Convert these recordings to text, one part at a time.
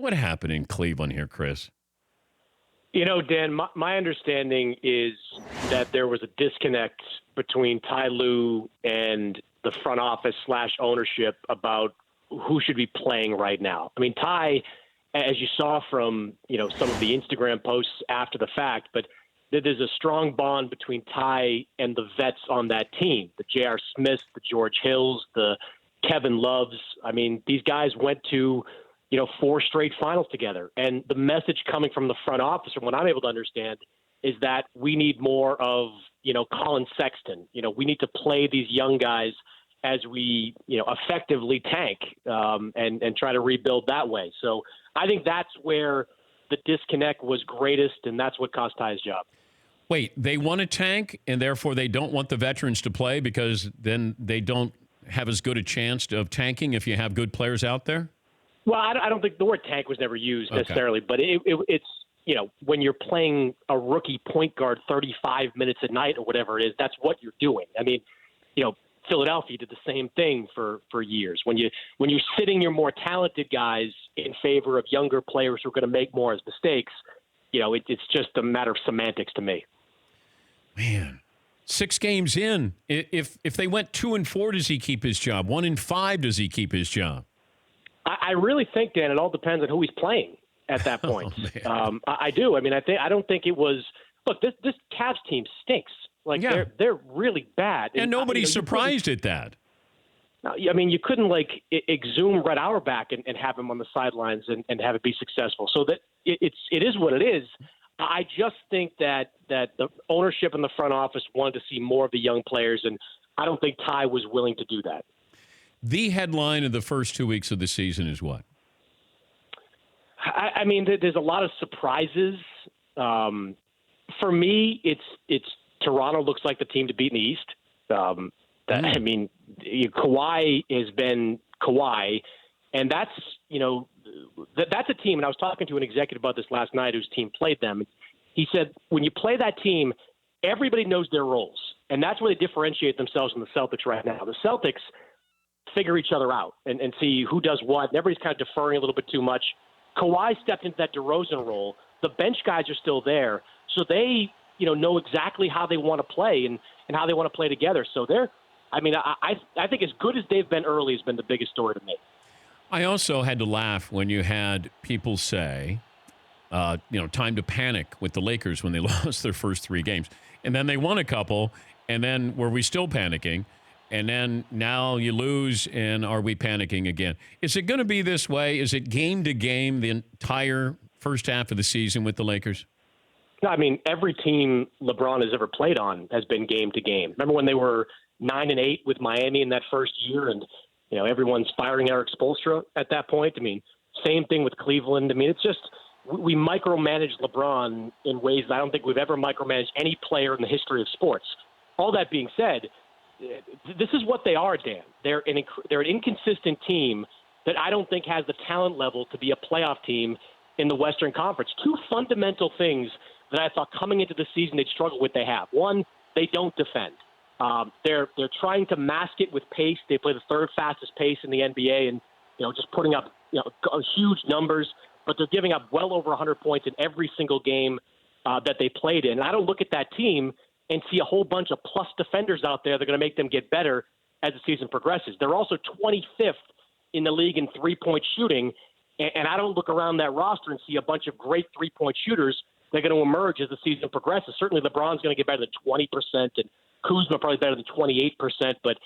What happened in Cleveland here, Chris? You know, Dan, my understanding is that there was a disconnect between Ty Lue and the front office / ownership about who should be playing right now. I mean, Ty, as you saw from, some of the Instagram posts after the fact, but there's a strong bond between Ty and the vets on that team, the J.R. Smiths, the George Hills, the Kevin Loves. I mean, these guys went to 4 straight finals together. And the message coming from the front office, from what I'm able to understand, is that we need more of, Colin Sexton. We need to play these young guys as we, effectively tank and try to rebuild that way. So I think that's where the disconnect was greatest, and that's what cost Ty's job. Wait, they want to tank, and therefore they don't want the veterans to play because then they don't have as good a chance of tanking if you have good players out there? Well, I don't think the word tank was never used necessarily, but it's, when you're playing a rookie point guard 35 minutes a night or whatever it is, that's what you're doing. I mean, Philadelphia did the same thing for years. When you're sitting your more talented guys in favor of younger players who are going to make more as mistakes, it's just a matter of semantics to me. Man, 6 games in, if they went 2-4, does he keep his job? 1-5, does he keep his job? I really think, Dan, it all depends on who he's playing at that point. I do. I mean, I don't think it was. Look, this Cavs team stinks. Like they're really bad, and nobody's surprised at that. I mean, you couldn't exhume Red Auerbach and have him on the sidelines and have it be successful. So that it is what it is. I just think that the ownership and the front office wanted to see more of the young players, and I don't think Ty was willing to do that. The headline of the first 2 weeks of the season is what? I mean, there's a lot of surprises. For me, it's Toronto looks like the team to beat in the East. I mean, Kawhi has been Kawhi, and that's that's a team. And I was talking to an executive about this last night whose team played them. He said when you play that team, everybody knows their roles, and that's where they differentiate themselves from the Celtics right now. The Celtics figure each other out and see who does what. And everybody's kind of deferring a little bit too much. Kawhi stepped into that DeRozan role. The bench guys are still there, so they know exactly how they want to play and how they want to play together. So I think as good as they've been early has been the biggest story to me. I also had to laugh when you had people say, time to panic with the Lakers when they lost their first 3 games. And then they won a couple, and then were we still panicking? And then now you lose, and are we panicking again? Is it going to be this way? Is it game to game the entire first half of the season with the Lakers? No, I mean, every team LeBron has ever played on has been game to game. Remember when they were 9-8 with Miami in that first year, and everyone's firing Eric Spoelstra at that point? I mean, same thing with Cleveland. I mean, it's just we micromanage LeBron in ways that I don't think we've ever micromanaged any player in the history of sports. All that being said, this is what they are, Dan. They're an inconsistent team that I don't think has the talent level to be a playoff team in the Western Conference. 2 fundamental things that I thought coming into the season they'd struggle with they have. One, they don't defend. They're trying to mask it with pace. They play the 3rd fastest pace in the NBA and just putting up huge numbers, but they're giving up well over 100 points in every single game that they played in. And I don't look at that team and see a whole bunch of plus defenders out there that are going to make them get better as the season progresses. They're also 25th in the league in three-point shooting, and I don't look around that roster and see a bunch of great three-point shooters that are going to emerge as the season progresses. Certainly LeBron's going to get better than 20%, and Kuzma probably better than 28%, but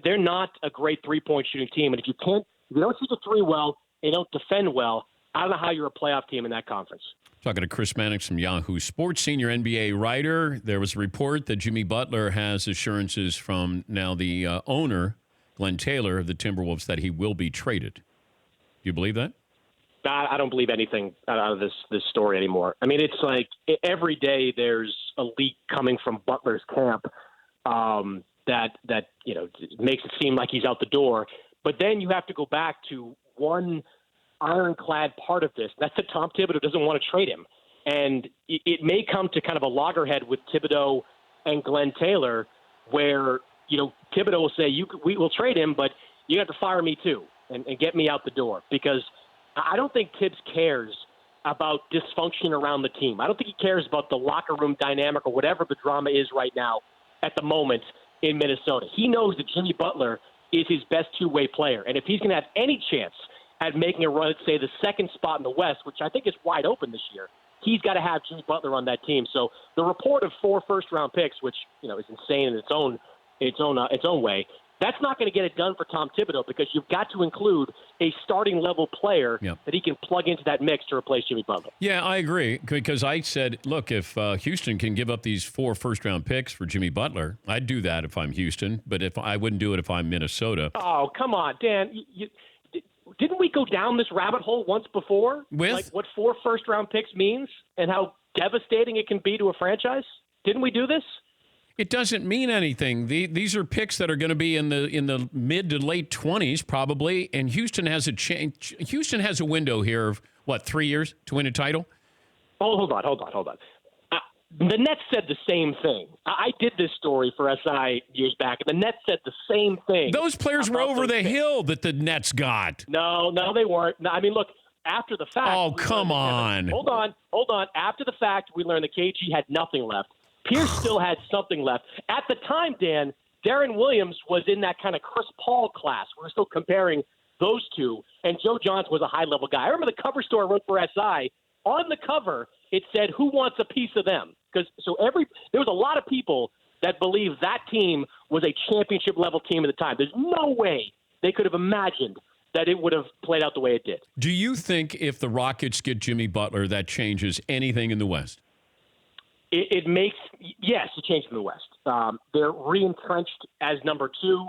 they're not a great three-point shooting team. And if you don't shoot the three well, they don't defend well, I don't know how you're a playoff team in that conference. Talking to Chris Mannix from Yahoo Sports, senior NBA writer. There was a report that Jimmy Butler has assurances from now the owner, Glenn Taylor of the Timberwolves, that he will be traded. Do you believe that? I don't believe anything out of this story anymore. I mean, it's like every day there's a leak coming from Butler's camp that makes it seem like he's out the door. But then you have to go back to one ironclad part of this. That's that Tom Thibodeau doesn't want to trade him. And it may come to kind of a loggerhead with Thibodeau and Glenn Taylor where, Thibodeau will say, we will trade him, but you have to fire me too and get me out the door. Because I don't think Tibbs cares about dysfunction around the team. I don't think he cares about the locker room dynamic or whatever the drama is right now at the moment in Minnesota. He knows that Jimmy Butler is his best two-way player. And if he's going to have any chance at making a run at, say, the second spot in the West, which I think is wide open this year, he's got to have Jimmy Butler on that team. So the report of 4 first-round picks, which is insane in its own way, that's not going to get it done for Tom Thibodeau because you've got to include a starting level player that he can plug into that mix to replace Jimmy Butler. Yeah, I agree because I said, look, if Houston can give up these 4 first-round picks for Jimmy Butler, I'd do that if I'm Houston, but if I wouldn't do it if I'm Minnesota. Oh, come on, Dan. Didn't we go down this rabbit hole once before? With? Like what 4 first-round picks means and how devastating it can be to a franchise? Didn't we do this? It doesn't mean anything. These are picks that are going to be in the mid to late 20s probably, and Houston has Houston has a window here of, 3 years to win a title? Oh, hold on. The Nets said the same thing. I did this story for SI years back, and the Nets said the same thing. Those players were over the hill that the Nets got. No, they weren't. No, I mean, look, after the fact. Oh, come on. Hold on. After the fact, we learned that KG had nothing left. Pierce still had something left. At the time, Dan, Darren Williams was in that kind of Chris Paul class. We're still comparing those two, and Joe Johnson was a high-level guy. I remember the cover story I wrote for SI. On the cover, it said, "Who wants a piece of them?" Because there was a lot of people that believed that team was a championship-level team at the time. There's no way they could have imagined that it would have played out the way it did. Do you think if the Rockets get Jimmy Butler, that changes anything in the West? It makes, yes, a change in the West. They're re-entrenched as number 2,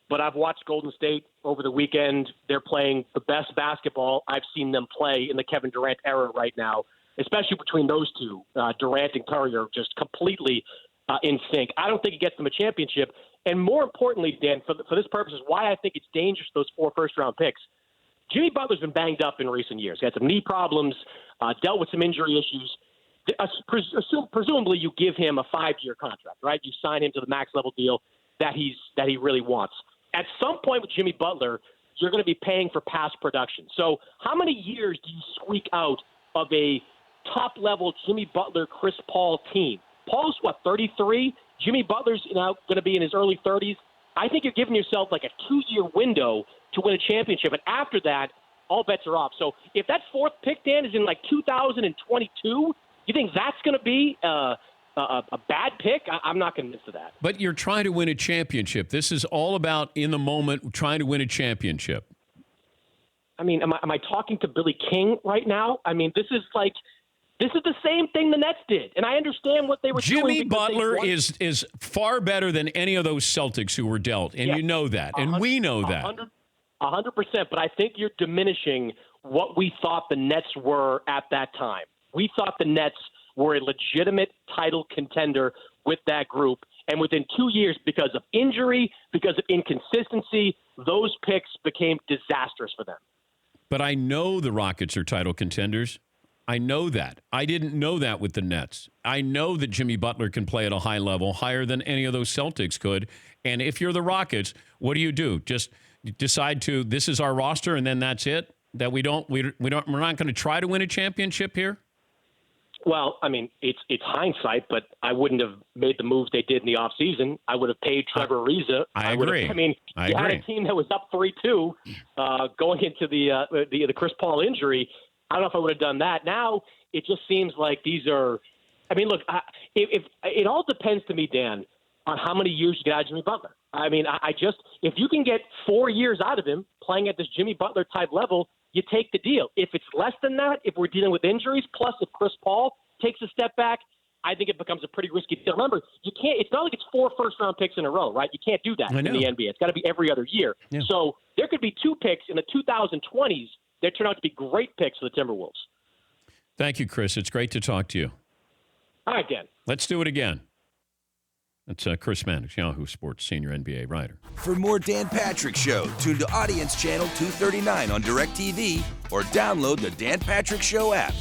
but I've watched Golden State over the weekend. They're playing the best basketball I've seen them play in the Kevin Durant era right now, especially between those two. Durant and Curry are just completely in sync. I don't think it gets them a championship. And more importantly, Dan, for this purpose, is why I think it's dangerous, those 4 first-round picks. Jimmy Butler's been banged up in recent years. He had some knee problems, dealt with some injury issues. Presumably you give him a 5-year contract, right? You sign him to the max level deal that he really wants. At some point with Jimmy Butler, you're going to be paying for past production. So how many years do you squeak out of a top-level Jimmy Butler, Chris Paul team? Paul's, 33? Jimmy Butler's now going to be in his early 30s. I think you're giving yourself like a 2-year window to win a championship. And after that, all bets are off. So if that 4th pick, Dan, is in like 2022, you think that's going to be a bad pick? I'm not convinced of that. But you're trying to win a championship. This is all about, in the moment, trying to win a championship. I mean, am I talking to Billy King right now? I mean, this is the same thing the Nets did, and I understand what they were doing. Jimmy Butler is far better than any of those Celtics who were dealt, and you know that, and we know that. 100%, but I think you're diminishing what we thought the Nets were at that time. We thought the Nets were a legitimate title contender with that group. And within 2 years, because of injury, because of inconsistency, those picks became disastrous for them. But I know the Rockets are title contenders. I know that. I didn't know that with the Nets. I know that Jimmy Butler can play at a high level, higher than any of those Celtics could. And if you're the Rockets, what do? Just decide this is our roster, and then that's it? That we're not going to try to win a championship here? Well, I mean, it's hindsight, but I wouldn't have made the moves they did in the offseason. I would have paid Trevor Ariza. I agree. You had a team that was up 3-2 going into the Chris Paul injury. I don't know if I would have done that. Now it just seems like these are. I mean, look, if it all depends to me, Dan, on how many years you get out of Jimmy Butler. I mean, if you can get 4 years out of him playing at this Jimmy Butler type level, you take the deal. If it's less than that, if we're dealing with injuries, plus if Chris Paul takes a step back, I think it becomes a pretty risky deal. Remember, you can't. It's not like it's 4 first-round picks in a row, right? You can't do that in the NBA. It's got to be every other year. Yeah. So there could be 2 picks in the 2020s that turn out to be great picks for the Timberwolves. Thank you, Chris. It's great to talk to you. All right, Dan. Let's do it again. That's Chris Mannix, Yahoo Sports senior NBA writer. For more Dan Patrick Show, tune to Audience Channel 239 on DirecTV or download the Dan Patrick Show app.